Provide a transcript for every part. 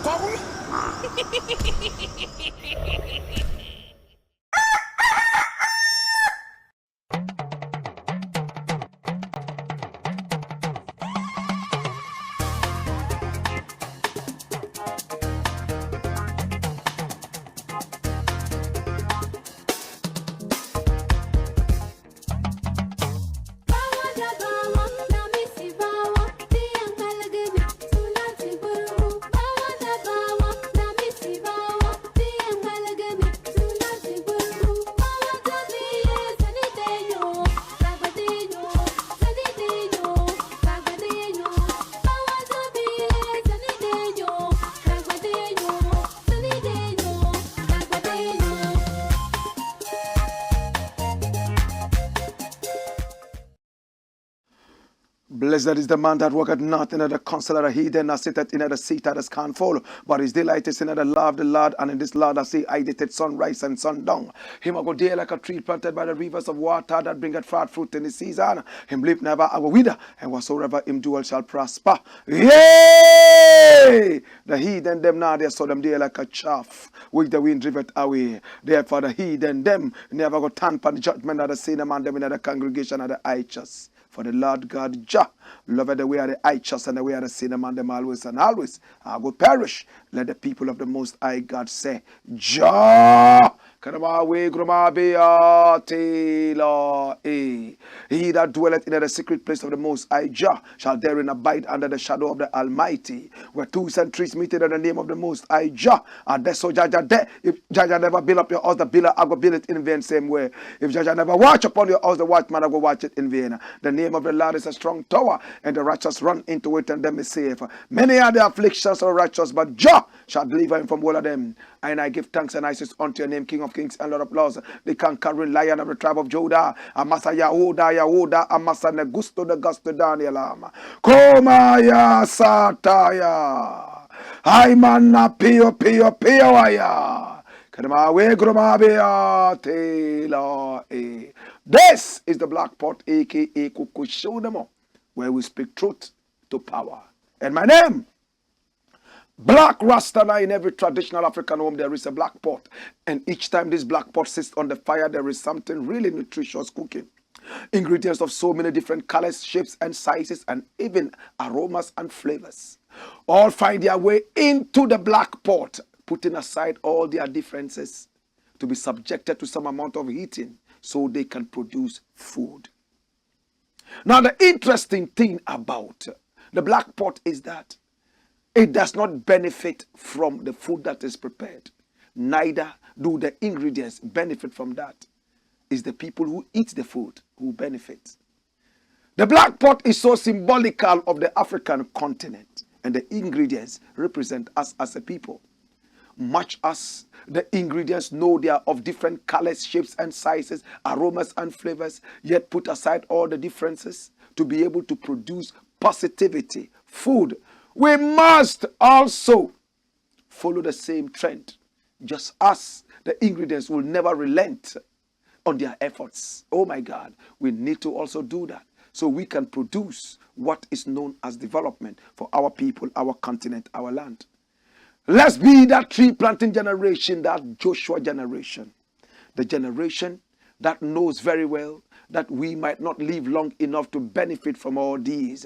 power. Blessed is the man that walketh not in the counsel of the heathen, nor sitteth in the seat that is can't follow. But his delight is in the law of the Lord, and in this law that say, I did it sunrise and sundown. Him a go there like a tree planted by the rivers of water that bringeth forth fruit in the season. Him leaf never a go wither, and whatsoever him do shall prosper. Yea! The heathen them now they saw them there like a chaff, which the wind driveth away. Therefore the heathen them never go tamper the judgment of the sinner man them in the congregation of the righteous. For the Lord God Jah loveth the way of the righteous and the way of the sinner man them always and always. I go perish. Let the people of the Most High God say, Jah. He that dwelleth in the secret place of the Most High Jah shall therein abide under the shadow of the Almighty. Where twos and threes meet in the name of the Most High Jah. And that's so Jah there. If Jah never build up your house, the builder I go build it in vain same way. If Jah never watch upon your house, the watchman I go watch it in vain. The name of the Lord is a strong tower, and the righteous run into it and them is safe. Many are the afflictions of the righteous, but Jah shall deliver him from all of them. And I give thanks and I say unto your name, King of Kings and Lord of Lords, the conquering Lion of the tribe of Judah, Amasa Yahuda, Amasa Negusto the Gusto Daniel, Komaya Sataya, Aimana Pio Aya, Kadamawe Gromabia Tela. This is the Black Pot, aka Kukushodemo, where we speak truth to power. And my name, Blakk Rasta. Now in every traditional African home there is a black pot, and each time this black pot sits on the fire there is something really nutritious cooking. Ingredients of so many different colors, shapes and sizes, and even aromas and flavors all find their way into the black pot, putting aside all their differences to be subjected to some amount of heating so they can produce food. Now the interesting thing about the black pot is that it does not benefit from the food that is prepared. Neither do the ingredients benefit from that. It's the people who eat the food who benefit. The black pot is so symbolical of the African continent, and the ingredients represent us as a people. Much as the ingredients know they are of different colors, shapes and sizes, aromas and flavors, yet put aside all the differences to be able to produce positivity, food, we must also follow the same trend. Just as the ingredients will never relent on their efforts. Oh my God, we need to also do that so we can produce what is known as development for our people, our continent, our land. Let's be that tree planting generation, that Joshua generation. The generation that knows very well that we might not live long enough to benefit from all these,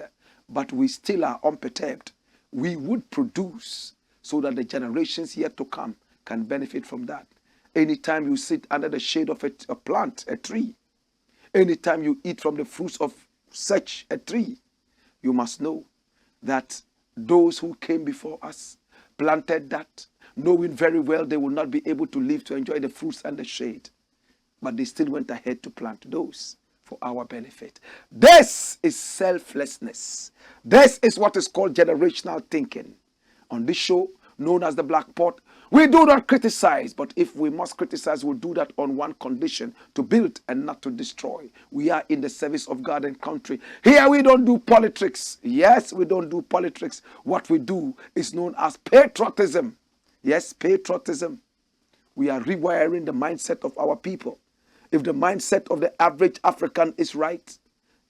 but we still are unperturbed. We would produce so that the generations yet to come can benefit from that. Anytime you sit under the shade of a plant, a tree, anytime you eat from the fruits of such a tree, you must know that those who came before us planted that, knowing very well they will not be able to live to enjoy the fruits and the shade, but they still went ahead to plant those for our benefit. This is selflessness. This is what is called generational thinking. On this show, known as the Black Pot, we do not criticize, but if we must criticize, we'll do that on one condition: to build and not to destroy. We are in the service of God and country. Here we don't do politics. Yes, we don't do politics. What we do is known as patriotism. Yes, patriotism. We are rewiring the mindset of our people. If the mindset of the average African is right,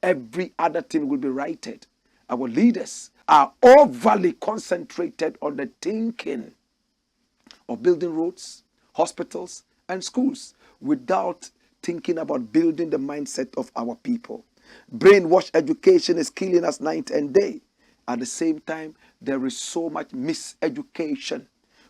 every other thing will be righted. Our leaders are overly concentrated on the thinking of building roads, hospitals, and schools without thinking about building the mindset of our people. Brainwash education is killing us night and day. At the same time, there is so much miseducation.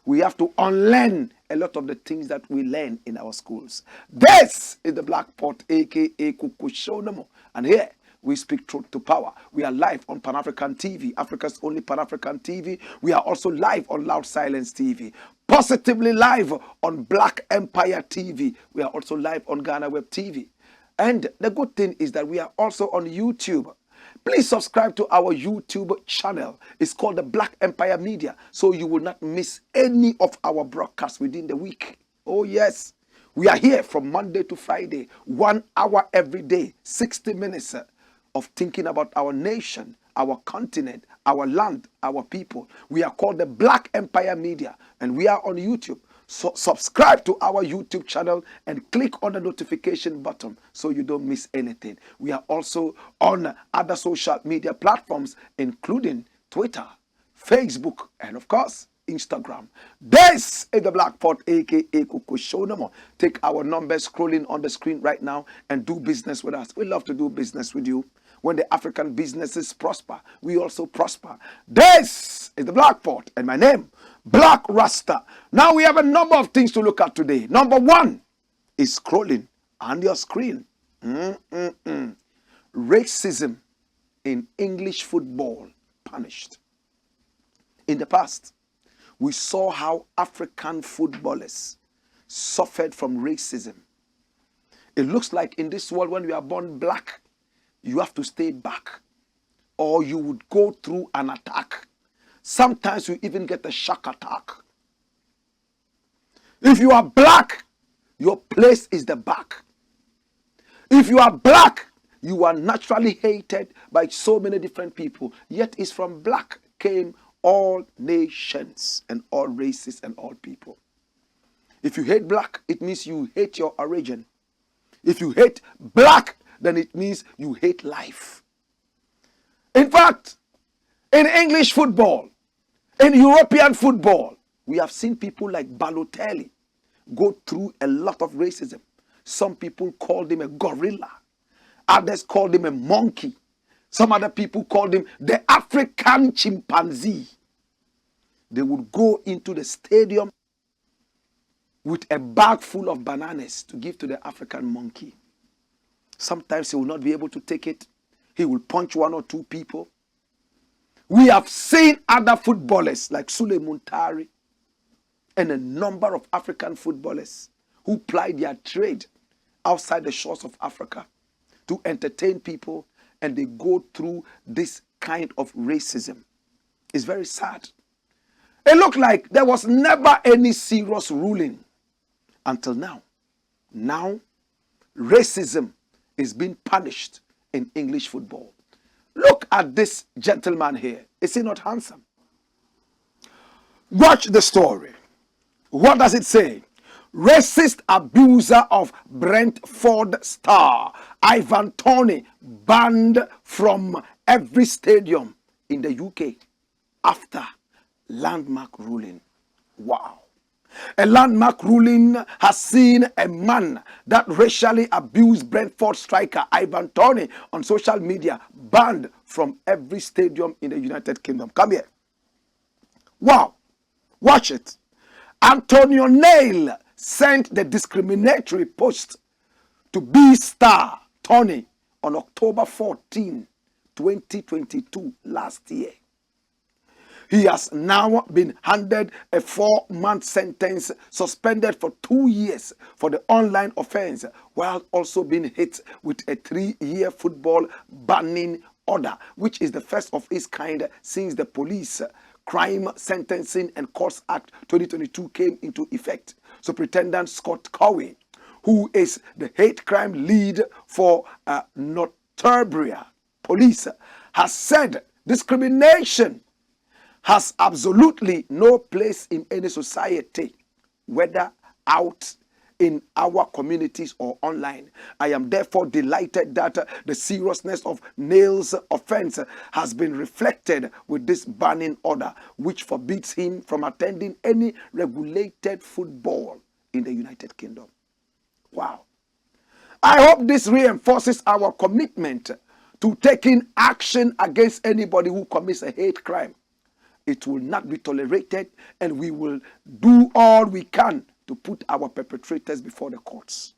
We have to unlearn a lot of the things that we learn in our schools. This is the Blakk Pot, aka Kukushonomo. And here we speak truth to power. We are live on Pan-African TV, Africa's only Pan-African TV. We are also live on Loud Silence TV. Positively live on Black Empire TV. We are also live on Ghana Web TV. And the good thing is that we are also on YouTube. Please subscribe to our YouTube channel. It's called the Black Empire Media, so you will not miss any of our broadcasts within the week. Oh yes, we are here from Monday to Friday, 1 hour every day, 60 minutes of thinking about our nation, our continent, our land, our people. We are called the Black Empire Media, and we are on YouTube. So subscribe to our YouTube channel and click on the notification button so you don't miss anything. We are also on other social media platforms, including Twitter, Facebook, and of course, Instagram. This is the Blakk Pot, aka Kukushonomo. Take our numbers scrolling on the screen right now and do business with us. We love to do business with you. When the African businesses prosper, we also prosper. This is the Blakk Pot, and my name, Blakk Rasta. Now we have a number of things to look at today. Number one is scrolling on your screen. Racism in English football punished. In the past, we saw how African footballers suffered from racism. It looks like in this world, when we are born black, you have to stay back, or you would go through an attack. Sometimes you even get a shock attack. If you are black, your place is the back. If you are black, you are naturally hated by so many different people. Yet it's from black came all nations and all races and all people. If you hate black, it means you hate your origin. If you hate black, then it means you hate life. In fact, in English football, in European football, we have seen people like Balotelli go through a lot of racism. Some people called him a gorilla. Others called him a monkey. Some other people called him the African chimpanzee. They would go into the stadium with a bag full of bananas to give to the African monkey. Sometimes he will not be able to take it. He will punch one or two people. We have seen other footballers like Sule Muntari and a number of African footballers who ply their trade outside the shores of Africa to entertain people, and they go through this kind of racism. It's very sad. It looked like there was never any serious ruling until now. Now, racism is being punished in English football. Look at this gentleman here. Is he not handsome? Watch the story. What does it say? Racist abuser of Brentford star Ivan Toney banned from every stadium in the UK after landmark ruling. Wow. A landmark ruling has seen a man that racially abused Brentford striker Ivan Toney on social media banned from every stadium in the United Kingdom. Come here. Wow. Watch it. Antonio Neil sent the discriminatory post to B-star Toney on October 14, 2022, last year. He has now been handed a 4-month sentence, suspended for 2 years for the online offense, while also being hit with a 3-year football banning order, which is the first of its kind since the Police Crime Sentencing and Courts Act 2022 came into effect. Superintendent Scott Cowie, who is the hate crime lead for Northumbria Police, has said discrimination has absolutely no place in any society, whether out in our communities or online. I am therefore delighted that the seriousness of Neil's offense has been reflected with this banning order, which forbids him from attending any regulated football in the United Kingdom. Wow. I hope this reinforces our commitment to taking action against anybody who commits a hate crime. It will not be tolerated, and we will do all we can to put our perpetrators before the courts.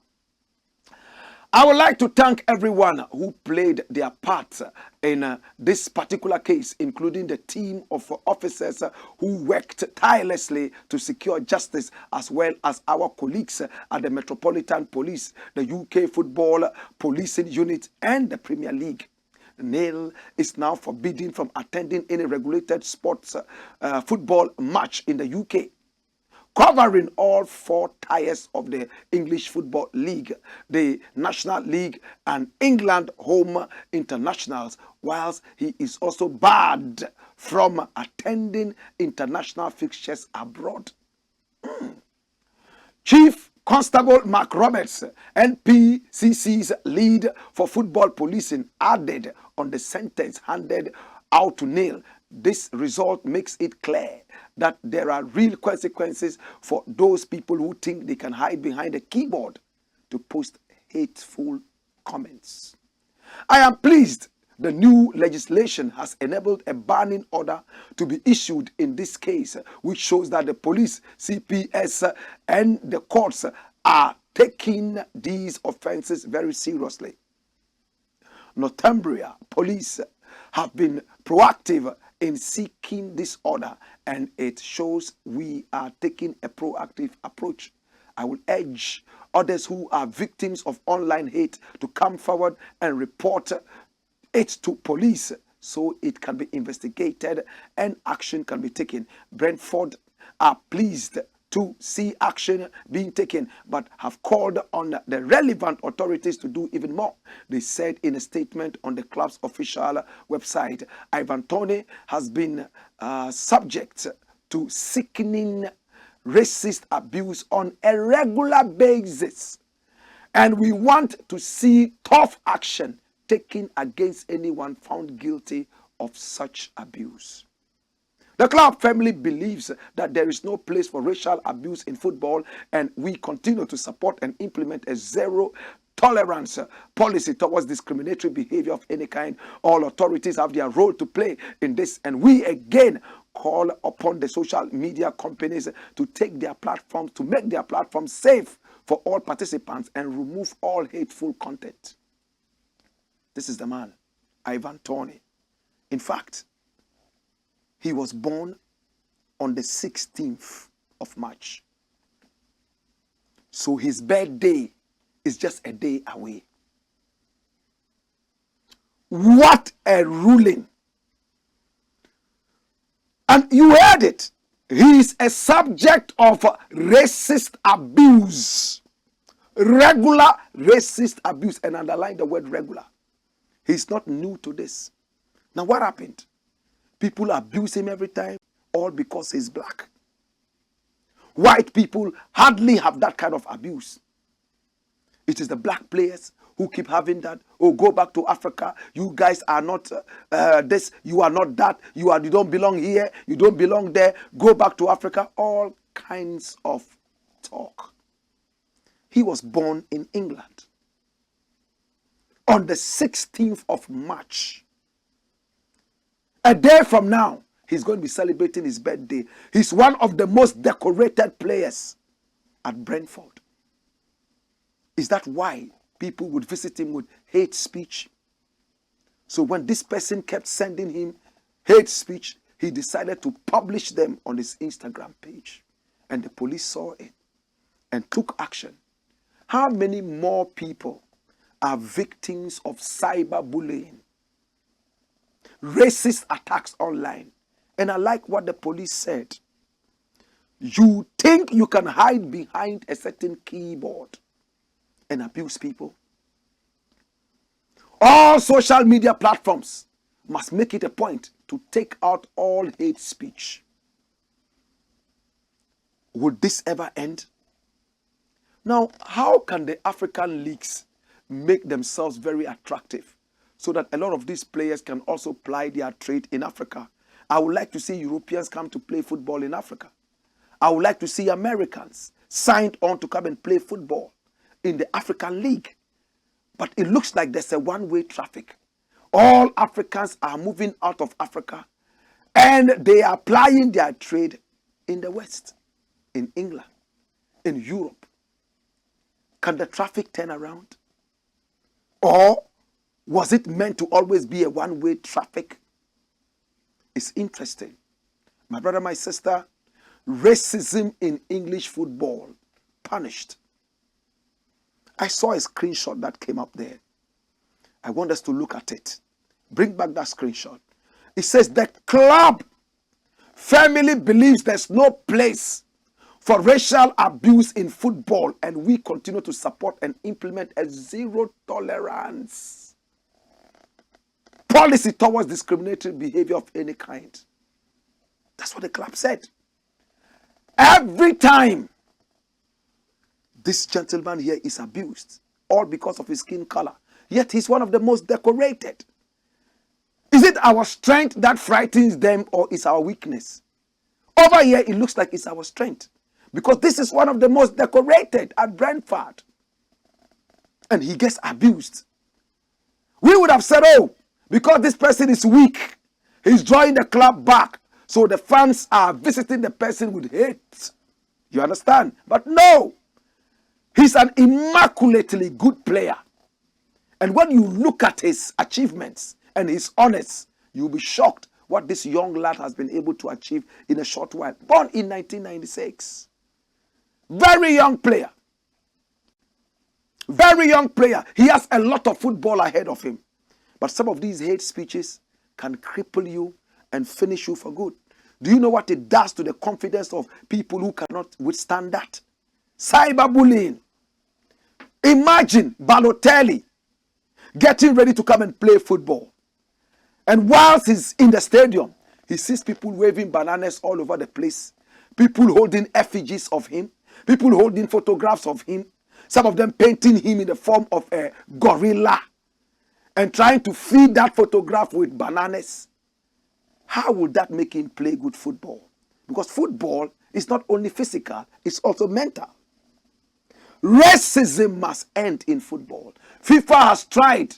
I would like to thank everyone who played their part in this particular case, including the team of officers who worked tirelessly to secure justice, as well as our colleagues at the Metropolitan Police, the UK Football Policing Unit, and the Premier League. Neil is now forbidden from attending any regulated sports football match in the UK, covering all 4 tiers of the English Football League, the National League, and England home internationals, whilst he is also barred from attending international fixtures abroad. Chief Constable Mark Roberts, NPCC's lead for football policing, added on the sentence handed out to Neil. This result makes it clear that there are real consequences for those people who think they can hide behind a keyboard to post hateful comments. I am pleased the new legislation has enabled a banning order to be issued in this case, which shows that the police, CPS, and the courts are taking these offenses very seriously. Northumbria police have been proactive in seeking this order, and it shows we are taking a proactive approach. I will urge others who are victims of online hate to come forward and report it to police so it can be investigated and action can be taken. Brentford are pleased to see action being taken, but have called on the relevant authorities to do even more. They said in a statement on the club's official website, Ivan Toney has been subject to sickening racist abuse on a regular basis, and we want to see tough action taken against anyone found guilty of such abuse. The club family believes that there is no place for racial abuse in football, and we continue to support and implement a zero tolerance policy towards discriminatory behavior of any kind. All authorities have their role to play in this, and we again call upon the social media companies to take their platforms, to make their platforms safe for all participants and remove all hateful content. This is the man, Ivan Toney. In fact, he was born on the 16th of March. So his birthday is just a day away. What a ruling. And you heard it. He is a subject of racist abuse. Regular racist abuse. And underline the word regular. He's not new to this. Now what happened? People abuse him every time, all because he's black. White people hardly have that kind of abuse. It is the black players who keep having that. Oh, go back to Africa. You guys are not this. You are not that. You don't belong here. You don't belong there. Go back to Africa. All kinds of talk. He was born in England on the 16th of March. A day from now, he's going to be celebrating his birthday. He's one of the most decorated players at Brentford. Is that why people would visit him with hate speech? So when this person kept sending him hate speech, he decided to publish them on his Instagram page. And the police saw it and took action. How many more people are victims of cyberbullying, racist attacks online? And I like what the police said. You think you can hide behind a certain keyboard and abuse people? All social media platforms must make it a point to take out all hate speech. Would this ever end? Now, how can the African leagues make themselves very attractive so that a lot of these players can also ply their trade in Africa? I would like to see Europeans come to play football in Africa. I would like to see Americans signed on to come and play football in the African League. But it looks like there's a one-way traffic. All Africans are moving out of Africa and they are plying their trade in the West, in England, in Europe. Can the traffic turn around? Or was it meant to always be a one-way traffic? It's interesting. My brother, my sister, racism in English football punished. I saw a screenshot that came up there. I want us to look at it. Bring back that screenshot. It says the club firmly believes there's no place for racial abuse in football, and we continue to support and implement a zero tolerance policy towards discriminatory behavior of any kind. That's what the club said. Every time this gentleman here is abused, all because of his skin color, yet he's one of the most decorated. Is it our strength that frightens them, or is our weakness? Over here, it looks like it's our strength, because this is one of the most decorated at Brentford, and he gets abused. We would have said, oh, because this person is weak, he's drawing the club back, so the fans are visiting the person with hate. You understand? But no, he's an immaculately good player. And when you look at his achievements and his honors, you'll be shocked what this young lad has been able to achieve in a short while. Born in 1996. Very young player. Very young player. He has a lot of football ahead of him. But some of these hate speeches can cripple you and finish you for good. Do you know what it does to the confidence of people who cannot withstand that? Cyberbullying. Imagine Balotelli getting ready to come and play football. And whilst he's in the stadium, he sees people waving bananas all over the place. People holding effigies of him. People holding photographs of him. Some of them painting him in the form of a gorilla. And trying to feed that photograph with bananas. How would that make him play good football? Because football is not only physical, it's also mental. Racism must end in football. FIFA has tried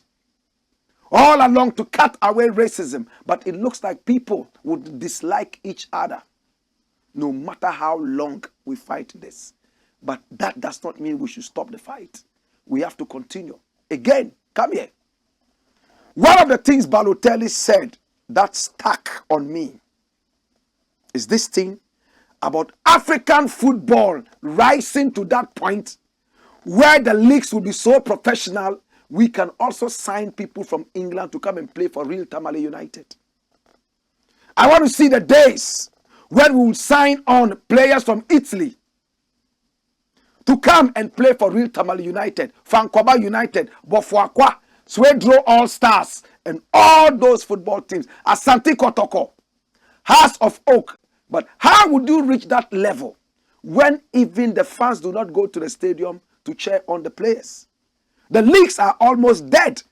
all along to cut away racism, but it looks like people would dislike each other no matter how long we fight this. But that does not mean we should stop the fight. We have to continue. Again, come here. One of the things Balotelli said that stuck on me is this thing about African football rising to that point where the leagues will be so professional, we can also sign people from England to come and play for Real Tamale United. I want to see the days when we will sign on players from Italy to come and play for Real Tamale United, Fankwaba United, Bofuakwa, Swedro All Stars, and all those football teams. Asante Kotoko, Hearts of Oak. But how would you reach that level when even the fans do not go to the stadium to cheer on the players? The leagues are almost dead.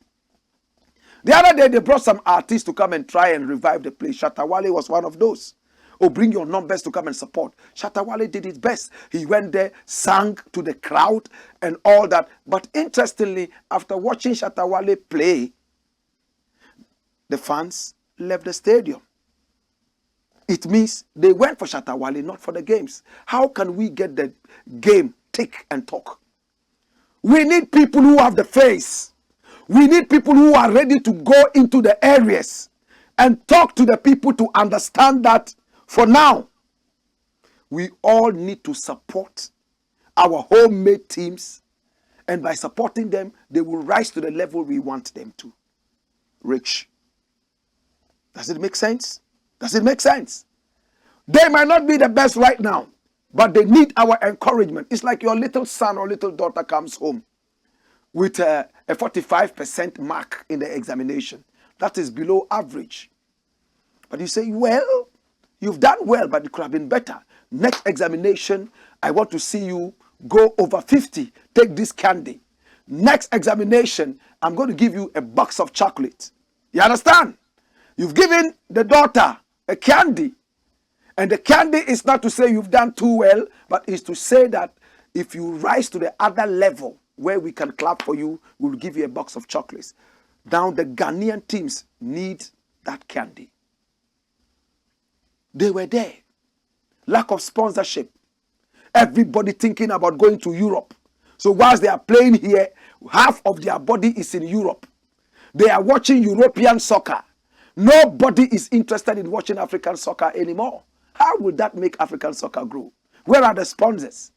The other day, they brought some artists to come and try and revive the place. Shatawale was one of those. Oh, bring your numbers to come and support. Shatawale did his best. He went there, sang to the crowd and all that. But interestingly, after watching Shatawale play, the fans left the stadium. It means they went for Shatawale, not for the games. How can we get the game tick and talk? We need people who have the face. We need people who are ready to go into the areas and talk to the people to understand that for now, we all need to support our homemade teams. And by supporting them, they will rise to the level we want them to. Rich. Does it make sense? Does it make sense? They might not be the best right now, but they need our encouragement. It's like your little son or little daughter comes home with a 45% mark in the examination. That is below average. But you say, well, you've done well, but it could have been better. Next examination, I want to see you go over 50, take this candy. Next examination, I'm going to give you a box of chocolate. You understand? You've given the daughter a candy. And the candy is not to say you've done too well, but is to say that if you rise to the other level where we can clap for you, we'll give you a box of chocolates. Now the Ghanaian teams need that candy. They were there. Lack of sponsorship. Everybody thinking about going to Europe. So whilst they are playing here, half of their body is in Europe. They are watching European soccer. Nobody is interested in watching African soccer anymore. How will that make African soccer grow? Where are the sponsors?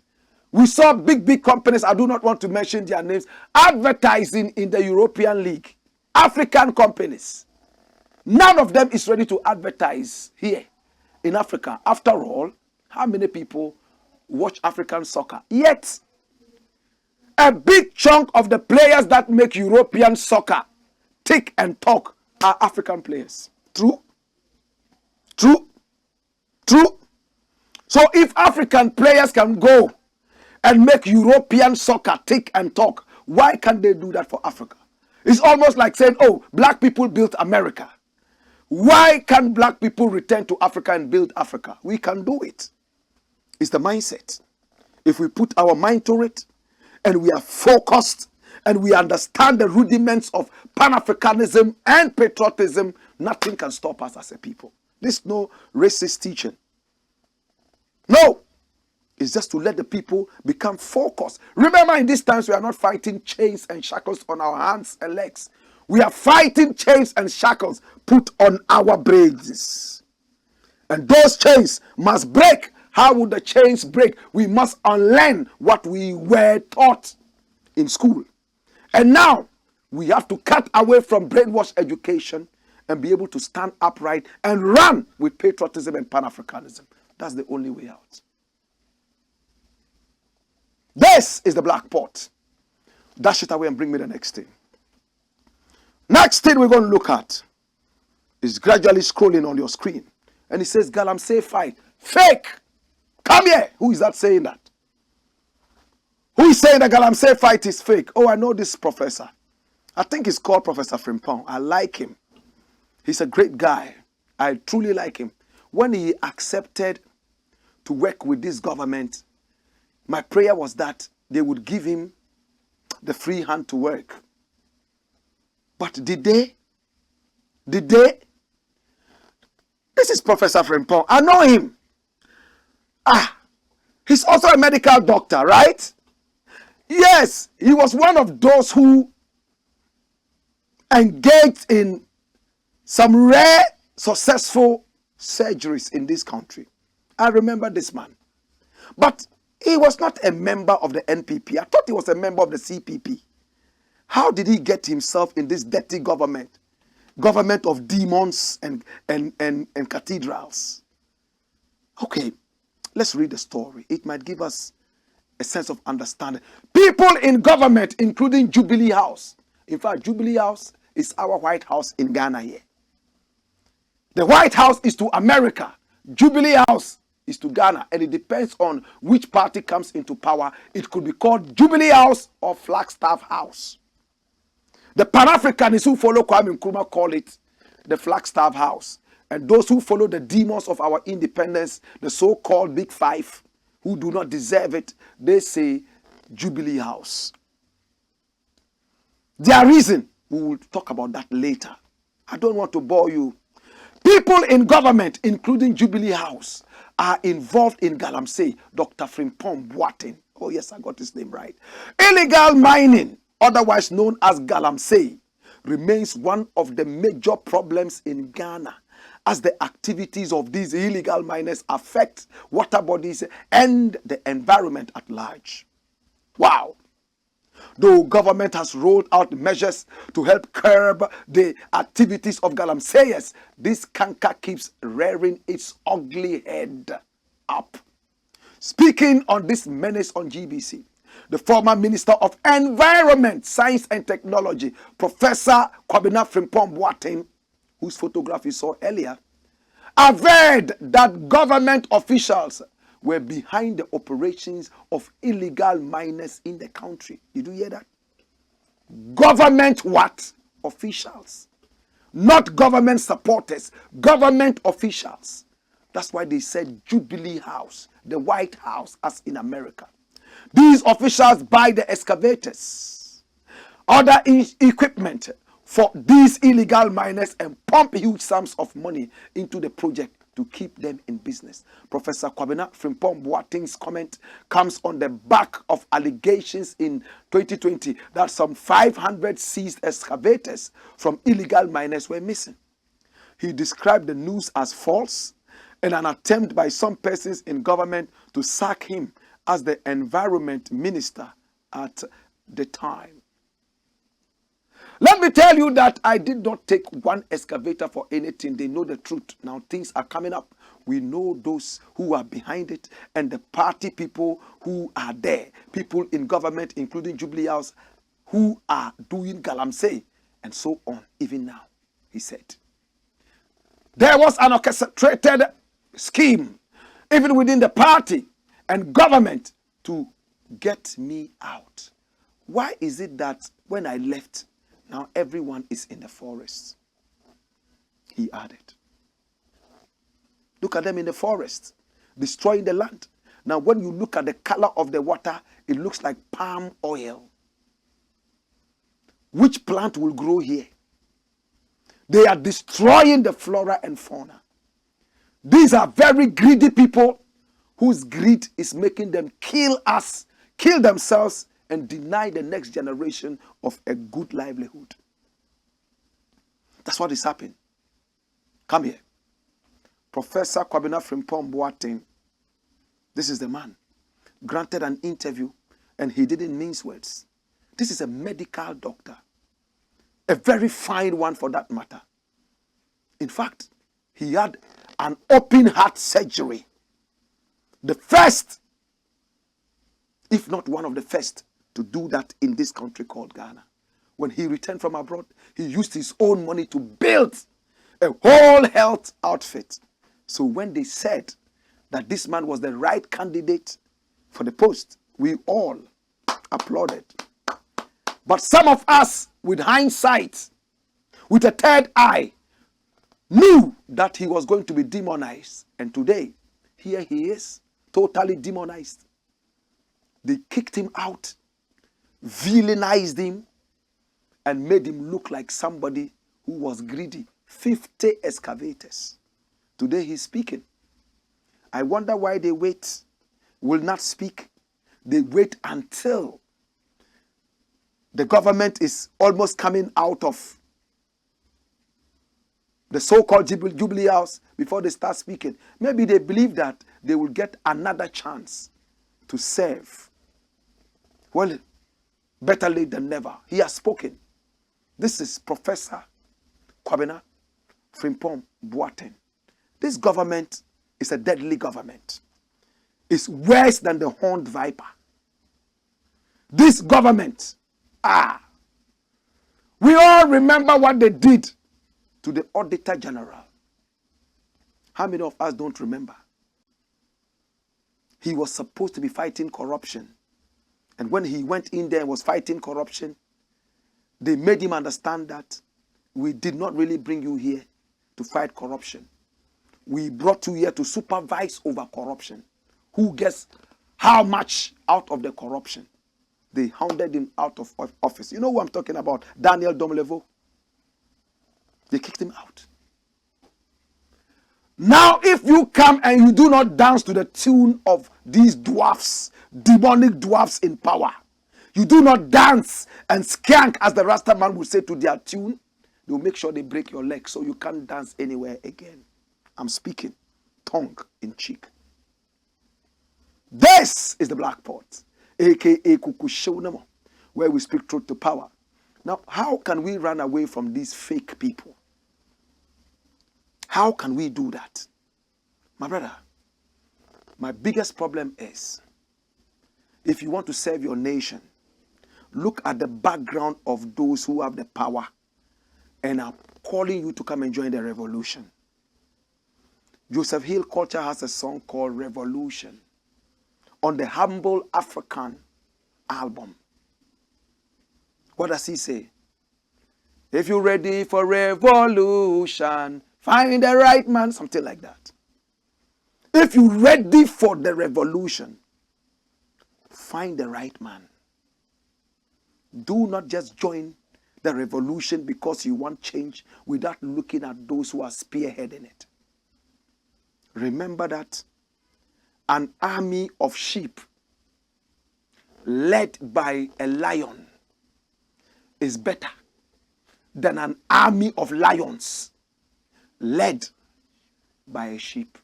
We saw big companies, I do not want to mention their names, advertising in the European League. African companies. None of them is ready to advertise here in Africa. After all, how many people watch African soccer? Yet, a big chunk of the players that make European soccer tick and talk are African players. True? True? True? So if African players can go and make European soccer tick and talk, why can't they do that for Africa? It's almost like saying, oh, black people built America. Why can't black people return to Africa and build Africa? We can do it. It's the mindset. If we put our mind to it and we are focused and we understand the rudiments of Pan-Africanism and patriotism, nothing can stop us as a people. This is no racist teaching. No. It's just to let the people become focused. Remember, in these times, we are not fighting chains and shackles on our hands and legs. We are fighting chains and shackles put on our brains. And those chains must break. How would the chains break? We must unlearn what we were taught in school. And now, we have to cut away from brainwash education and be able to stand upright and run with patriotism and Pan-Africanism. That's the only way out. This is the black pot. Dash it away and bring me the next thing. Next thing we're going to look at is gradually scrolling on your screen. And it says, Galamsey fight. Fake! Come here! Who is that saying that? Who is saying that Galamsey fight is fake? Oh, I know this professor. I think he's called Professor Frimpong. I like him. He's a great guy. I truly like him. When he accepted to work with this government, my prayer was that they would give him the free hand to work. But did they? Did they? This is Professor Frimpong. I know him. He's also a medical doctor, right? Yes, he was one of those who engaged in some rare, successful surgeries in this country. I remember this man. But he was not a member of the NPP. I thought he was a member of the CPP. How did he get himself in this dirty government? Government of demons and cathedrals. Okay, let's read the story. It might give us a sense of understanding. People in government, including Jubilee House. In fact, Jubilee House is our White House in Ghana here. The White House is to America. Jubilee House is to Ghana. And it depends on which party comes into power. It could be called Jubilee House or Flagstaff House. The Pan-Africanists who follow Kwame Nkrumah call it the Flagstaff House. And those who follow the demons of our independence, the so-called Big Five, who do not deserve it, they say Jubilee House. Their reason, we will talk about that later. I don't want to bore you. People in government, including Jubilee House, are involved in Galamsey. Dr. Frimpong Boateng. Oh yes, I got his name right. Illegal mining, otherwise known as Galamsey, remains one of the major problems in Ghana, as the activities of these illegal miners affect water bodies and the environment at large. Wow. Though government has rolled out measures to help curb the activities of Galamseyers, this canker keeps rearing its ugly head up. Speaking on this menace on GBC, the former Minister of Environment, Science and Technology, Professor Kwabena Frimpong Boateng, whose photograph you saw earlier, averred that government officials were behind the operations of illegal miners in the country. Did you hear that? Government what? Officials. Not government supporters, government officials. That's why they said Jubilee House, the White House, as in America. These officials buy the excavators, other equipment for these illegal miners and pump huge sums of money into the project to keep them in business. Professor Kwabena Frimpong Boateng's comment comes on the back of allegations in 2020 that some 500 seized excavators from illegal miners were missing. He described the news as false and an attempt by some persons in government to sack him as the environment minister at the time. Let me tell you that I did not take one excavator for anything. They know the truth. Now things are coming up. We know those who are behind it and the party people who are there. People in government, including Jubilee House, who are doing Galamsey and so on, even now, he said. There was an orchestrated scheme, even within the party and government, to get me out. Why is it that when I left, now everyone is in the forest? He added. Look at them in the forest, destroying the land. Now when you look at the color of the water, it looks like palm oil. Which plant will grow here? They are destroying the flora and fauna. These are very greedy people whose greed is making them kill us, kill themselves, and deny the next generation of a good livelihood. That's what is happening. Come here. Professor Kwabena Frimpong Boateng, this is the man, granted an interview and he didn't mince words. This is a medical doctor, a very fine one for that matter. In fact, he had an open heart surgery. The first, if not one of the first, to do that in this country called Ghana. When he returned from abroad, he used his own money to build a whole health outfit. So when they said that this man was the right candidate for the post, we all applauded. But some of us, with hindsight, with a third eye, knew that he was going to be demonized. And today, here he is, totally demonized. They kicked him out, villainized him, and made him look like somebody who was greedy. 50 excavators. Today he's speaking. I wonder why they wait, will not speak. They wait until the government is almost coming out of the so-called Jubilee House before they start speaking. Maybe they believe that they will get another chance to serve. Well, better late than never. He has spoken. This is Professor Kwabena Frimpong Boateng. This government is a deadly government. It's worse than the horned viper. This government, we all remember what they did to the Auditor General. How many of us don't remember? He was supposed to be fighting corruption. And when he went in there and was fighting corruption, they made him understand that we did not really bring you here to fight corruption. We brought you here to supervise over corruption. Who gets how much out of the corruption? They hounded him out of office. You know who I'm talking about? Daniel Domlevo. They kicked him out. Now, if you come and you do not dance to the tune of these dwarfs, demonic dwarfs in power, you do not dance and skank, as the Rasta man would say, to their tune, they'll make sure they break your leg so you can't dance anywhere again. I'm speaking tongue in cheek. This is the Blakk Pot, aka Kukusheunamo, where we speak truth to power. Now, how can we run away from these fake people? How can we do that? My brother, my biggest problem is, if you want to serve your nation, look at the background of those who have the power and are calling you to come and join the revolution. Joseph Hill Culture has a song called Revolution. on the Humble African album. What does he say? If you're ready for revolution, find the right man, something like that. If you're ready for the revolution, find the right man. Do not just join the revolution because you want change without looking at those who are spearheading it. Remember that an army of sheep led by a lion is better than an army of lions led by a sheep.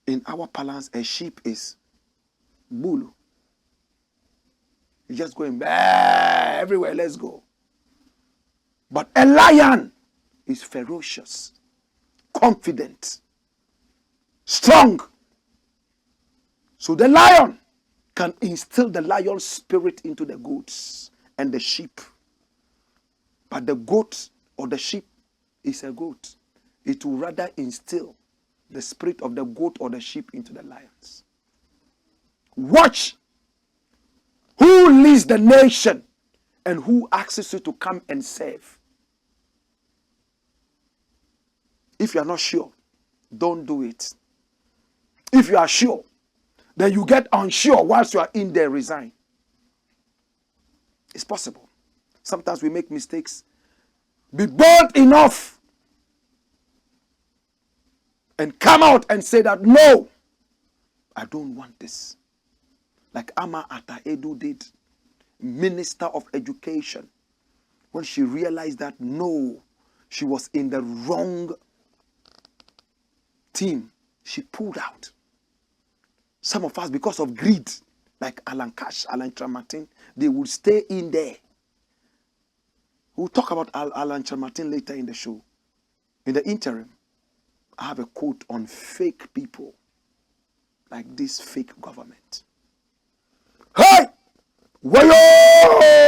In our parlance, a sheep is bulu. You're just going everywhere, let's go. But a lion is ferocious, confident, strong. So the lion can instill the lion spirit into the goats and the sheep. But the goat or the sheep is a goat. It will rather instill the spirit of the goat or the sheep into the lions. Watch who leads the nation and who asks you to come and serve. If you are not sure, don't do it. If you are sure, then you get unsure whilst you are in there, resign. It's possible. Sometimes we make mistakes. Be bold enough and come out and say that, no, I don't want this. Like Ama Ata Edu did, Minister of Education, when she realized that, no, she was in the wrong team, she pulled out. Some of us, because of greed, like Alan Cash, Alan Tramartin, they would stay in there. We'll talk about Alan Tramartin later in the show. In the interim, I have a quote on fake people, like this fake government. Hey! Wayo!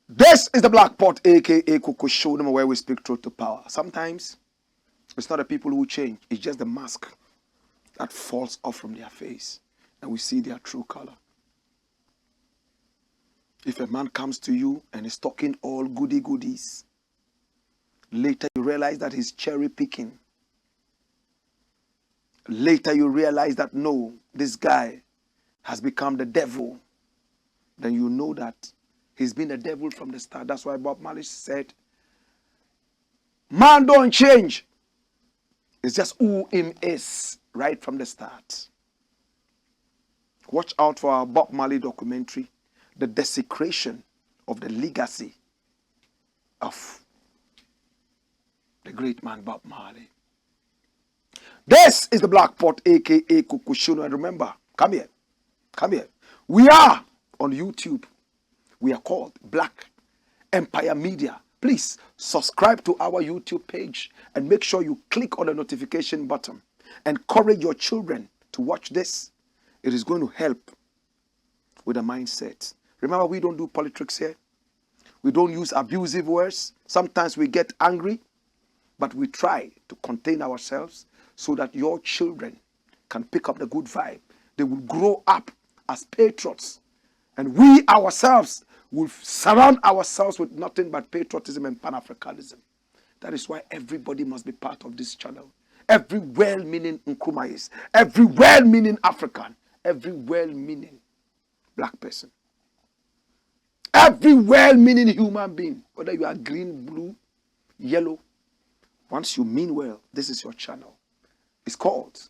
This is the Black Pot, aka Kuku Show, where we speak truth to power. Sometimes it's not the people who change, it's just the mask that falls off from their face and we see their true color. If a man comes to you and is talking all goodies, later you realize that he's cherry picking. Later you realize that no, this guy has become the devil. Then you know that he's been the devil from the start. That's why Bob Marley said, man don't change. It's just who him is right from the start. Watch out for our Bob Marley documentary, the desecration of the legacy of the great man Bob Marley. This is the Black Pot, aka Kukushuno. And remember, come here. We are on YouTube. We are called Black Empire Media. Please subscribe to our YouTube page and make sure you click on the notification button. Encourage your children to watch this. It is going to help with the mindset. Remember, we don't do politics here. We don't use abusive words. Sometimes we get angry, but we try to contain ourselves so that your children can pick up the good vibe. They will grow up as patriots. And we ourselves will surround ourselves with nothing but patriotism and Pan-Africanism. That is why everybody must be part of this channel. Every well-meaning Nkrumahis, every well-meaning African, every well-meaning black person, every well-meaning human being, whether you are green, blue, yellow, once you mean well, this is your channel. It's called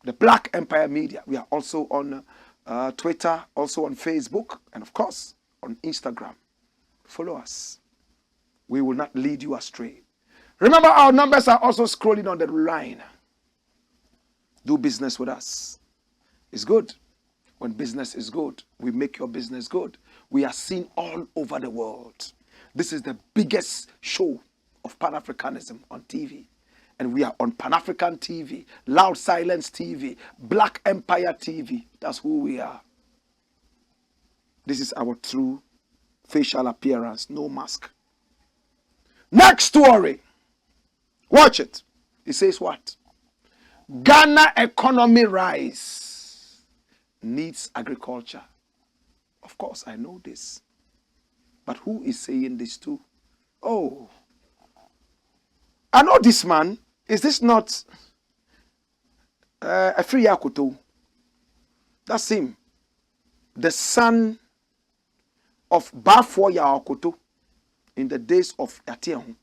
the Black Empire Media. We are also on Twitter, also on Facebook, and of course on Instagram. Follow us. We will not lead you astray. Remember, our numbers are also scrolling on the line. Do business with us. It's good. When business is good, we make your business good. We are seen all over the world. This is the biggest show of Pan-Africanism on TV. And we are on Pan-African TV, Loud Silence TV, Black Empire TV. That's who we are. This is our true facial appearance, no mask. Next story. Watch it. It says what? Ghana economy rise needs agriculture. Of course, I know this. But who is saying this too? Oh, I know this man. Is this not a free Yakuto? That's him. The son of Bafo Yakuto in the days of Atiehun. You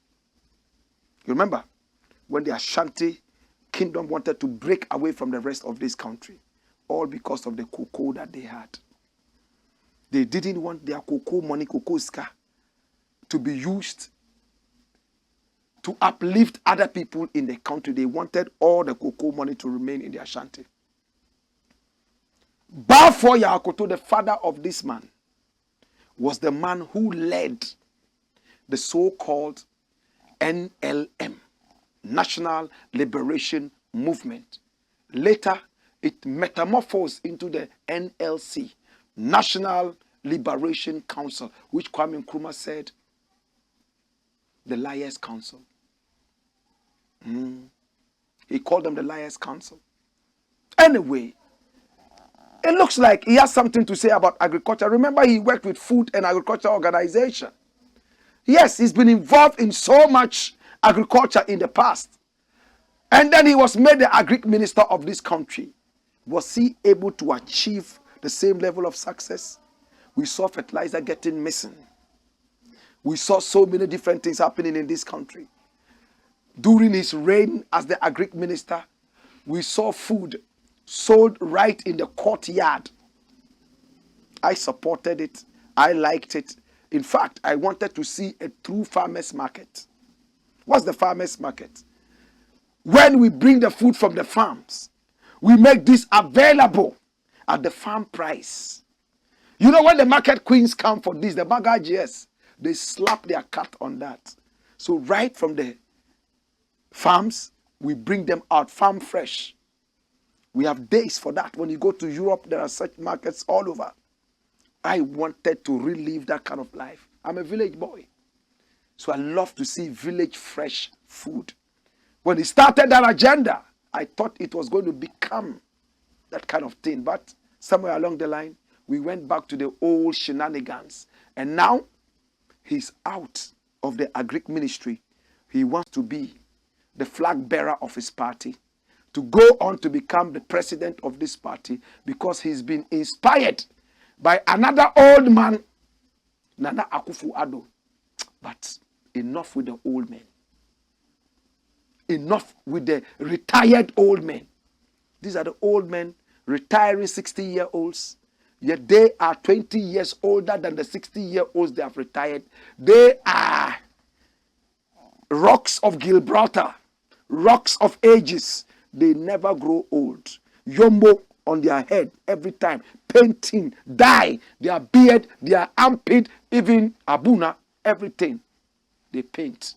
remember when the Ashanti kingdom wanted to break away from the rest of this country, all because of the cocoa that they had. They didn't want their cocoa money, cocoa ska, to be used to uplift other people in the country. They wanted all the cocoa money to remain in the Ashanti. Bafo Yakoto, the father of this man, was the man who led the so-called NLM, National Liberation Movement. Later, it metamorphosed into the NLC, National Liberation Council, which Kwame Nkrumah said, the Liars Council. He called them the Liars Council. Anyway, it looks like he has something to say about agriculture. Remember, he worked with Food and Agriculture Organization. Yes, he's been involved in so much agriculture in the past. And then he was made the agri minister of this country. Was he able to achieve the same level of success? We saw fertilizer getting missing. We saw so many different things happening in this country. During his reign as the agri minister, we saw food sold right in the courtyard. I supported it. I liked it. In fact, I wanted to see a true farmers market. What's the farmers market? When we bring the food from the farms, we make this available at the farm price. You know, when the market queens come for this, the bagages, they slap their cut on that. So right from the farms, we bring them out farm fresh. We have days for that. When you go to Europe, there are such markets all over. I wanted to relive that kind of life. I'm a village boy. So I love to see village fresh food. When he started that agenda, I thought it was going to become that kind of thing. But somewhere along the line, we went back to the old shenanigans. And now, he's out of the agri ministry. He wants to be the flag bearer of his party, to go on to become the president of this party, because he's been inspired by another old man, Nana Akufo-Addo. But enough with the old men. Enough with the retired old men. These are the old men, retiring 60-year-olds. Yet they are 20 years older than the 60-year-olds they have retired. They are rocks of Gibraltar, rocks of ages. They never grow old. Yombo on their head every time. Painting, dye, their beard, their armpit, even abuna, everything. They paint.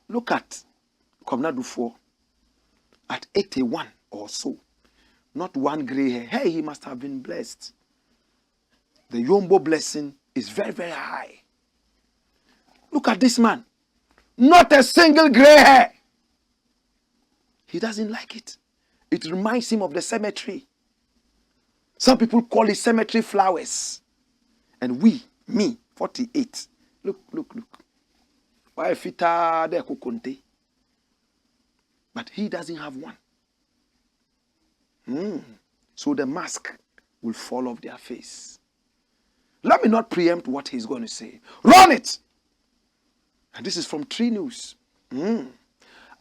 Look at Kwabena Dufo at 81 or so. Not one gray hair. Hey, he must have been blessed. The Yombo blessing is very, very high. Look at this man. Not a single gray hair. He doesn't like it. It reminds him of the cemetery. Some people call it cemetery flowers. And me, 48. Look. Why fita de kukunte? But he doesn't have one. So the mask will fall off their face. Let me not preempt what he's going to say. Run it! And this is from Tree News.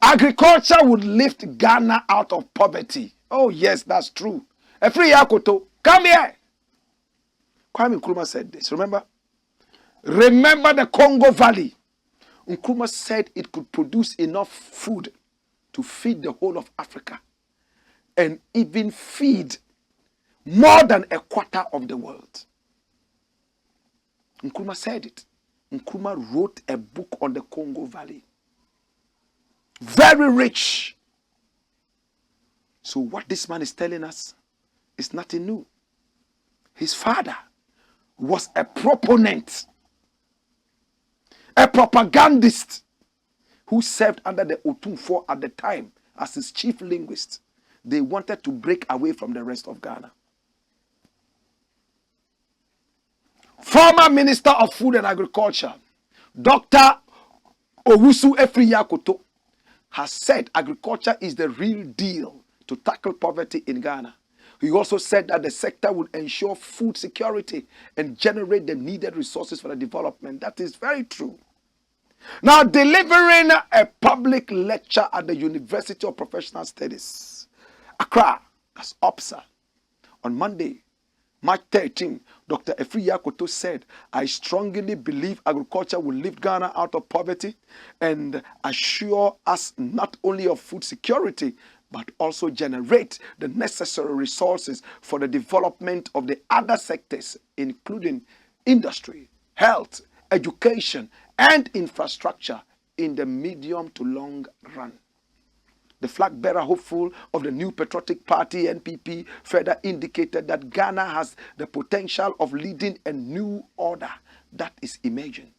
Agriculture would lift Ghana out of poverty. Oh, yes, that's true. Efri Yakoto, come here. Kwame Nkrumah said this. Remember? Remember the Congo Valley. Nkrumah said it could produce enough food to feed the whole of Africa and even feed more than a quarter of the world. Nkrumah said it. Nkrumah wrote a book on the Congo Valley. Very rich. So what this man is telling us is nothing new. His father was a proponent, a propagandist who served under the Otumfo at the time as his chief linguist. They wanted to break away from the rest of Ghana. Former Minister of Food and Agriculture, Dr. Owusu Efri-Yakoto, has said agriculture is the real deal to tackle poverty in Ghana. He also said that the sector would ensure food security and generate the needed resources for the development. That is very true. Now, delivering a public lecture at the University of Professional Studies, Accra, that's OPSA, on Monday, March 13, Dr. Efri-Yakoto said, I strongly believe agriculture will lift Ghana out of poverty and assure us not only of food security, but also generate the necessary resources for the development of the other sectors, including industry, health, education, and infrastructure in the medium to long run. The flag bearer, hopeful of the new patriotic party, NPP, further indicated that Ghana has the potential of leading a new order that is emerging.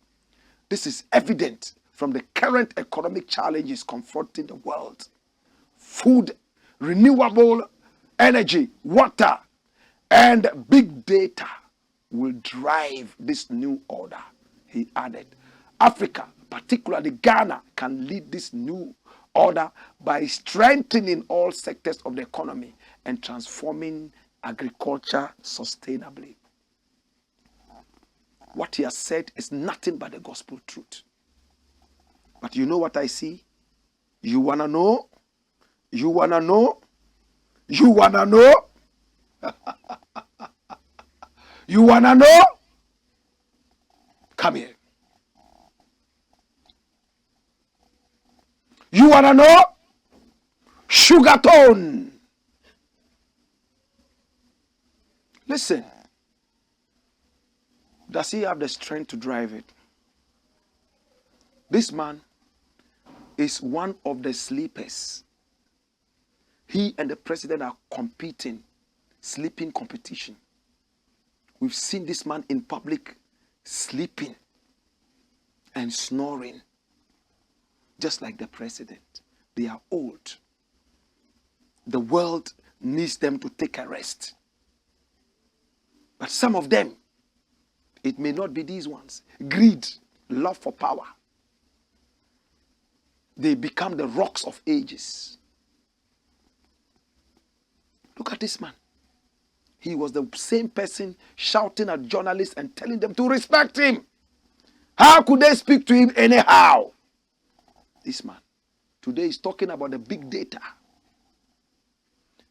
This is evident from the current economic challenges confronting the world. Food, renewable energy, water, and big data will drive this new order, he added. Africa, particularly Ghana, can lead this new order by strengthening all sectors of the economy and transforming agriculture sustainably. What he has said is nothing but the gospel truth. But you know what I see? You want to know? You want to know? You want to know? You want to know? Come here. You want to know? Sugartone. Listen. Does he have the strength to drive it? This man is one of the sleepers. He and the president are competing, sleeping competition. We've seen this man in public sleeping and snoring. Just like the president. They are old. The world needs them to take a rest. But some of them, it may not be these ones. Greed, love for power. They become the rocks of ages. Look at this man. He was the same person shouting at journalists and telling them to respect him. How could they speak to him anyhow? This man today is talking about the big data.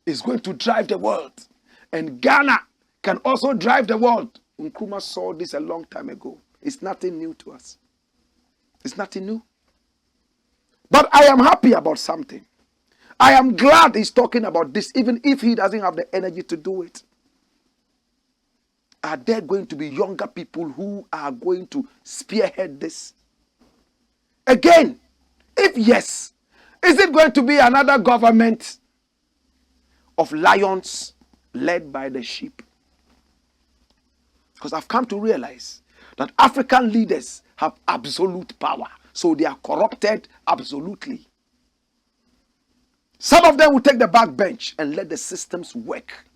It's going to drive the world. And Ghana can also drive the world. Nkrumah saw this a long time ago. It's nothing new to us. It's nothing new. But I am happy about something. I am glad he's talking about this, even if he doesn't have the energy to do it. Are there going to be younger people who are going to spearhead this? Again, if yes, is it going to be another government of lions led by the sheep? Because I've come to realize that African leaders have absolute power. So they are corrupted absolutely. Some of them will take the back bench and let the systems work.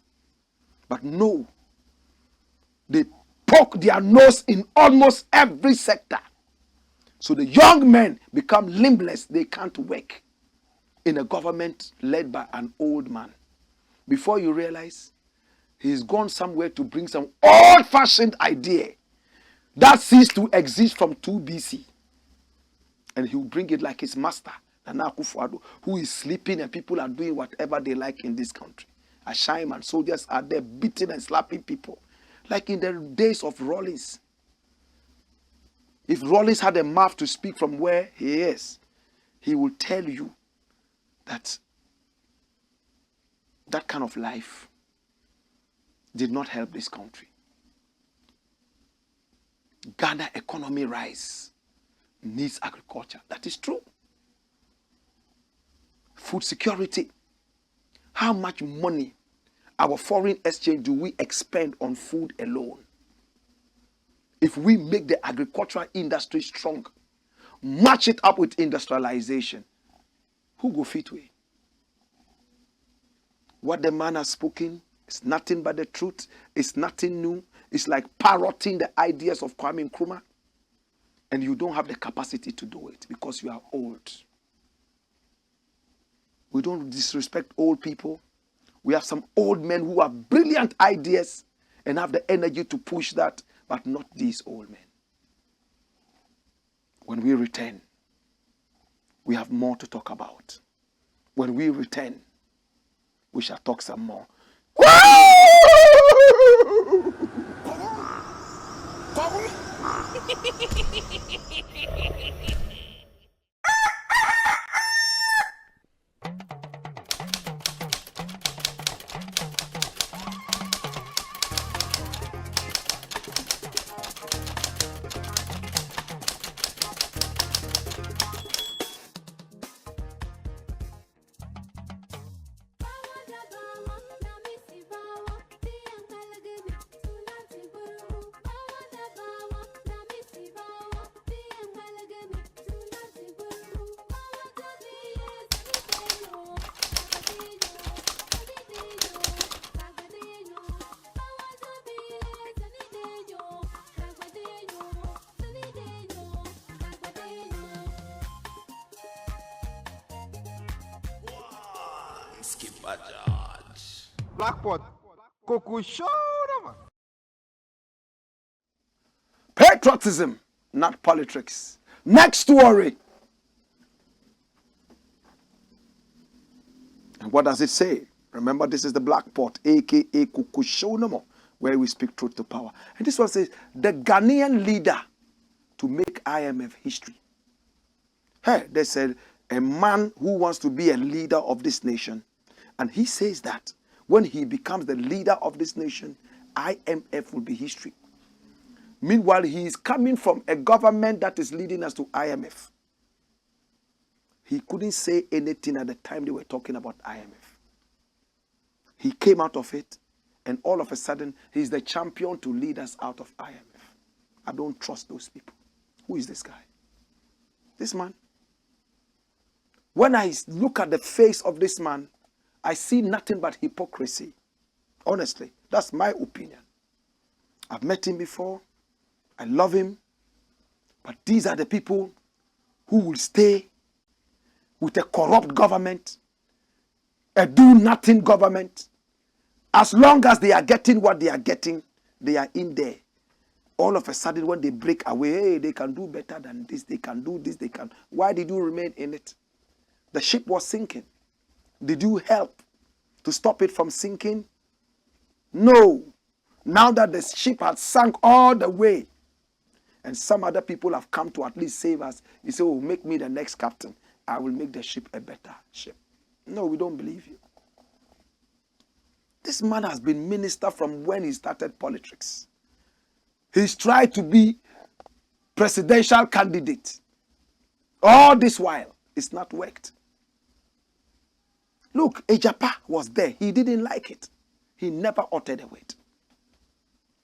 But no, they poke their nose in almost every sector. So the young men become limbless. They can't work in a government led by an old man. Before you realize, he's gone somewhere to bring some old-fashioned idea that ceased to exist from 2 BC. And he'll bring it like his master, Nana Akufo-Addo, who is sleeping and people are doing whatever they like in this country. Ashime and soldiers are there beating and slapping people. Like in the days of Rawlings. If Rawlings had a mouth to speak from where he is, he will tell you that that kind of life did not help this country. Ghana economy rise needs agriculture. That is true. Food security. How much money, our foreign exchange, do we expend on food alone? If we make the agricultural industry strong, match it up with industrialization, who go fit way? What the man has spoken is nothing but the truth. It's nothing new. It's like parroting the ideas of Kwame Nkrumah. And you don't have the capacity to do it because you are old. We don't disrespect old people. We have some old men who have brilliant ideas and have the energy to push that, but not these old men. When we return, we have more to talk about. When we return, we shall talk some more. Blackpot, Coco Show. Patriotism, not politics. Next story. And what does it say? Remember, this is the Blackpot, aka Kukushonomo, where we speak truth to power. And this one says, the Ghanaian leader to make IMF history. Hey, they said, a man who wants to be a leader of this nation. And he says that when he becomes the leader of this nation, IMF will be history. Meanwhile, he is coming from a government that is leading us to IMF. He couldn't say anything at the time they were talking about IMF. He came out of it, and all of a sudden, he's the champion to lead us out of IMF. I don't trust those people. Who is this guy? This man. When I look at the face of this man, I see nothing but hypocrisy. Honestly, that's my opinion. I've met him before. I love him. But these are the people who will stay with a corrupt government, a do-nothing government. As long as they are getting what they are getting, they are in there. All of a sudden, when they break away, hey, they can do better than this, they can do this, they can. Why did you remain in it? The ship was sinking. Did you help to stop it from sinking? No. Now that the ship had sunk all the way, and some other people have come to at least save us, you say, oh, make me the next captain. I will make the ship a better ship. No, we don't believe you. This man has been minister from when he started politics. He's tried to be presidential candidate. All this while, it's not worked. Look, Ejapa was there. He didn't like it. He never uttered a word.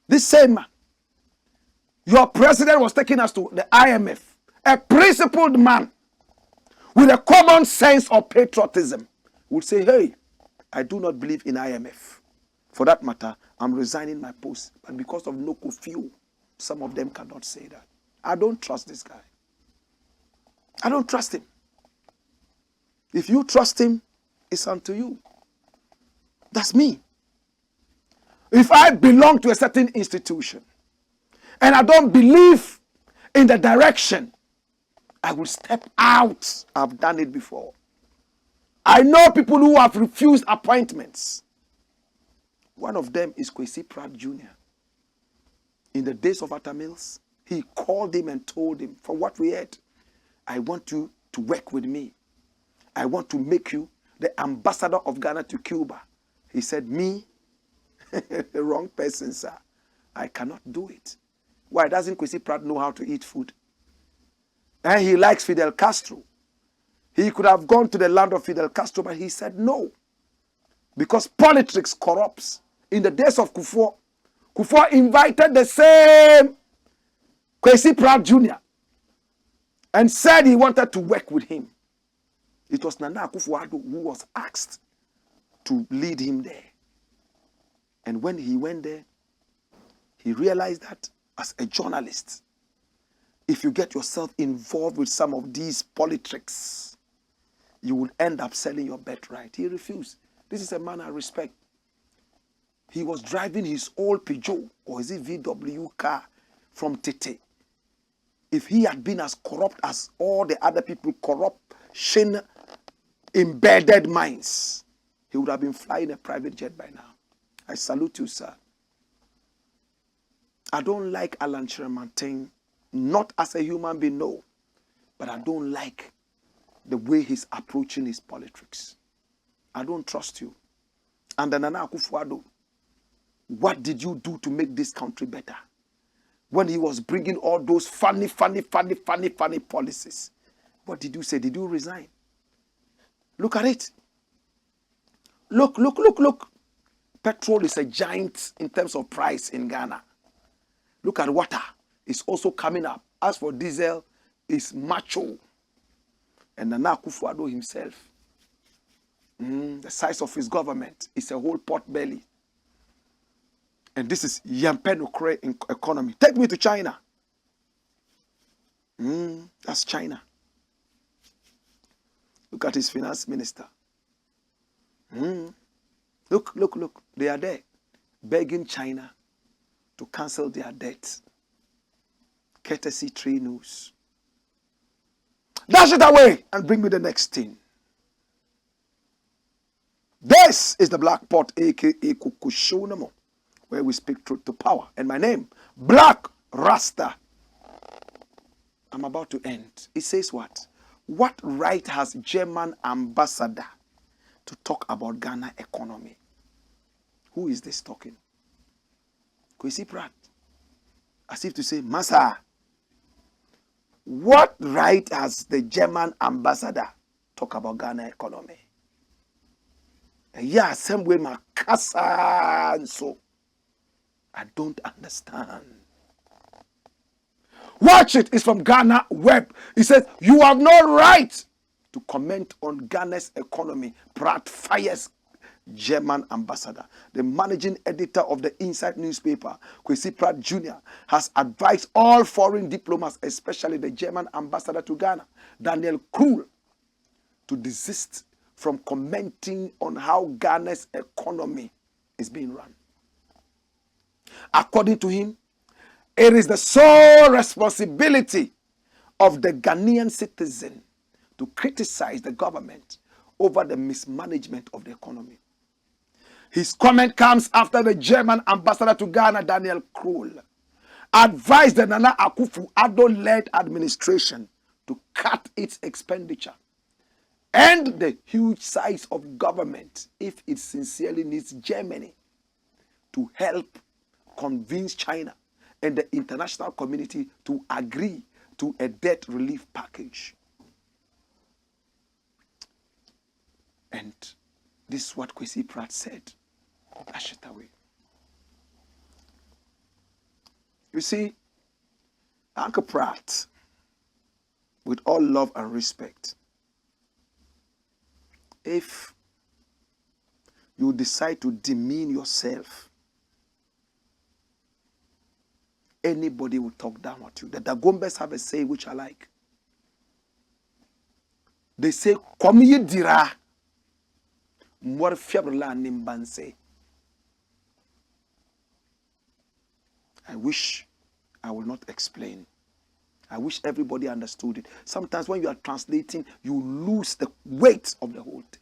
This same man, your president was taking us to the IMF, a principled man with a common sense of patriotism would say, hey, I do not believe in IMF. For that matter, I'm resigning my post. But because of no curfew, some of them cannot say that. I don't trust this guy. I don't trust him. If you trust him, it's unto you. That's me. If I belong to a certain institution and I don't believe in the direction, I will step out. I've done it before. I know people who have refused appointments. One of them is Kwesi Pratt Jr. In the days of Atta Mills, he called him and told him, from what we heard, I want you to work with me. I want to make you the ambassador of Ghana to Cuba. He said, me? The wrong person, sir. I cannot do it. Why doesn't Kwesi Pratt know how to eat food? And he likes Fidel Castro. He could have gone to the land of Fidel Castro, but he said no. Because politics corrupts. In the days of Kufuor, Kufuor invited the same Kwesi Pratt Jr. and said he wanted to work with him. It was Nana Akufo-Addo who was asked to lead him there. And when he went there, he realized that as a journalist, if you get yourself involved with some of these politics, you will end up selling your birthright. He refused. This is a man I respect. He was driving his old Peugeot, or is it VW car, from Tete. If he had been as corrupt as all the other people, corruption embedded minds, he would have been flying a private jet by now. I salute you, sir. I don't like Alan Chiremantin, not as a human being, no. But I don't like the way he's approaching his politics. I don't trust you. And then Nana Akufo-Addo, what did you do to make this country better? When he was bringing all those funny policies, what did you say? Did you resign? Look at it. Look. Petrol is a giant in terms of price in Ghana. Look at water. It's also coming up. As for diesel, it's macho. And Nana Akufo-Addo himself, the size of his government is a whole pot belly. And this is Yampenokre economy. Take me to China. That's China. Look at his finance minister. Look. They are there begging China to cancel their debt. Courtesy 3 News. Dash it away and bring me the next thing. This is the Black Pot, aka Kukushonamo, where we speak truth to power. And my name, Blakk RASTA. I'm about to end. It says what? What right has German ambassador to talk about Ghana economy? Who is this talking? Kwesi Pratt. As if to say, Massa, what right has the German ambassador talk about Ghana economy? Yeah, same way Makasa and so. I don't understand. Watch it. It's from Ghana Web. It says, you have no right to comment on Ghana's economy. Pratt fires German ambassador. The managing editor of the Inside newspaper, Kwesi Pratt Jr., has advised all foreign diplomats, especially the German ambassador to Ghana, Daniel Krul, to desist from commenting on how Ghana's economy is being run. According to him, it is the sole responsibility of the Ghanaian citizen to criticize the government over the mismanagement of the economy. His comment comes after the German ambassador to Ghana, Daniel Krul, advised the Nana Akufo-Addo-led administration to cut its expenditure and the huge size of government if it sincerely needs Germany to help convince China and the international community to agree to a debt relief package. And this is what Kwesi Pratt said. Dash it away. You see, Uncle Pratt, with all love and respect, if you decide to demean yourself, anybody will talk down at you. The Dagombes have a say which I like. They say, Kwame dira. Mwar fiabla nimbanse. I wish I will not explain. I wish everybody understood it. Sometimes when you are translating, you lose the weight of the whole thing.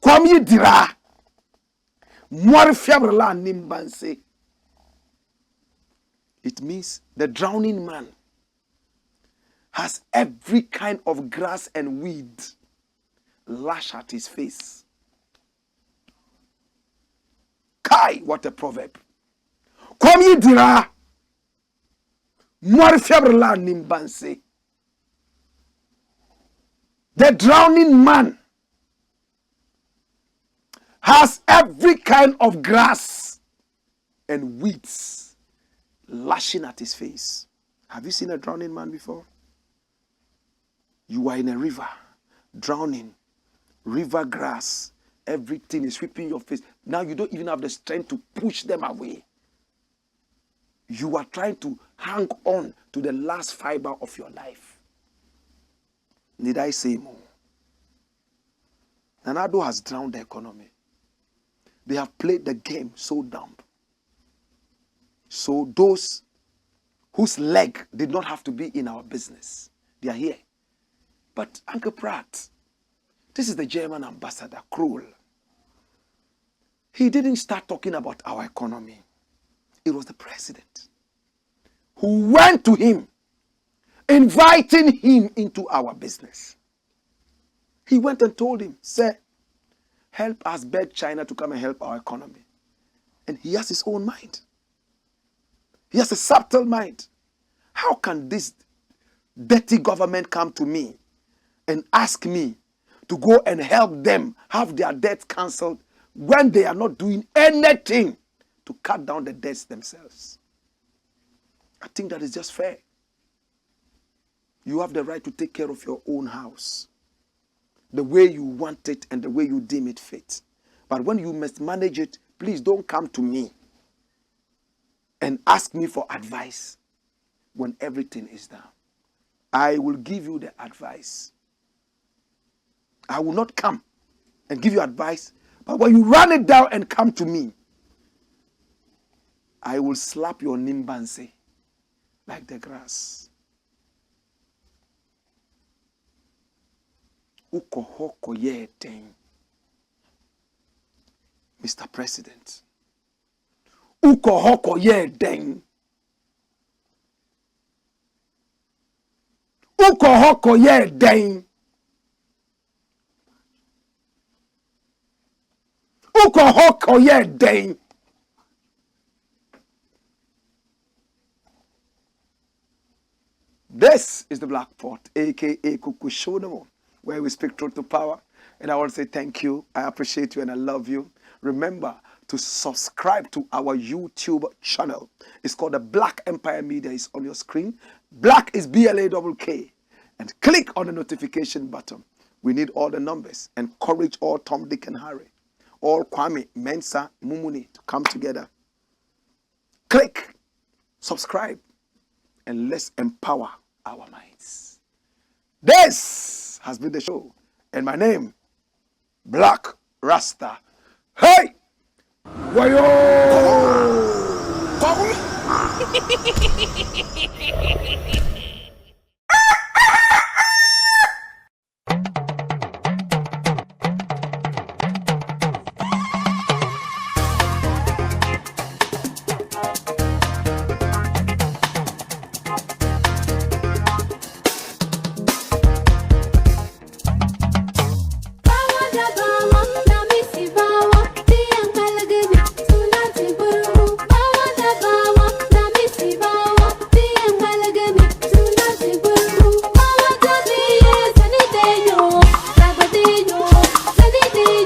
Kwame dira. Mwar fiabla nimbanse. It means the drowning man has every kind of grass and weed lash at his face. Kai, what a proverb. Kwame dira. Mwar fiabla nimbanse. The drowning man has every kind of grass and weeds lashing at his face. Have you seen a drowning man before? You are in a river, drowning, river grass, everything is sweeping your face. Now you don't even have the strength to push them away. You are trying to hang on to the last fiber of your life. Need I say more? Nanado has drowned the economy. They have played the game so dumb. So those whose leg did not have to be in our business, they are here. But Uncle Pratt, this is the German ambassador, Cruel. He didn't start talking about our economy. It was the president who went to him, inviting him into our business. He went and told him, sir, help us beg China to come and help our economy. And he has his own mind. He has a subtle mind. How can this dirty government come to me and ask me to go and help them have their debts cancelled when they are not doing anything to cut down the debts themselves? I think that is just fair. You have the right to take care of your own house the way you want it and the way you deem it fit. But when you must manage it, please don't come to me and ask me for advice when everything is down. I will give you the advice. I will not come and give you advice, but when you run it down and come to me, I will slap your nimbanse like the grass. Ukohoko yeten. Mr. President. Ukohoko yeten. Ukohoko yeten. Ukohoko yeten. This is the Black Pot, aka Kukushodomo, where we speak truth to power. And I want to say thank you. I appreciate you and I love you. Remember to subscribe to our YouTube channel. It's called the Blakk Empire Media. It's on your screen. Blakk is BLAKK. And click on the notification button. We need all the numbers. Encourage all Tom, Dick, and Harry. All Kwame, Mensa, Mumuni to come together. Click, subscribe, and let's empower our minds. This has been the show. And my name, Blakk Rasta. Hey! Wayo!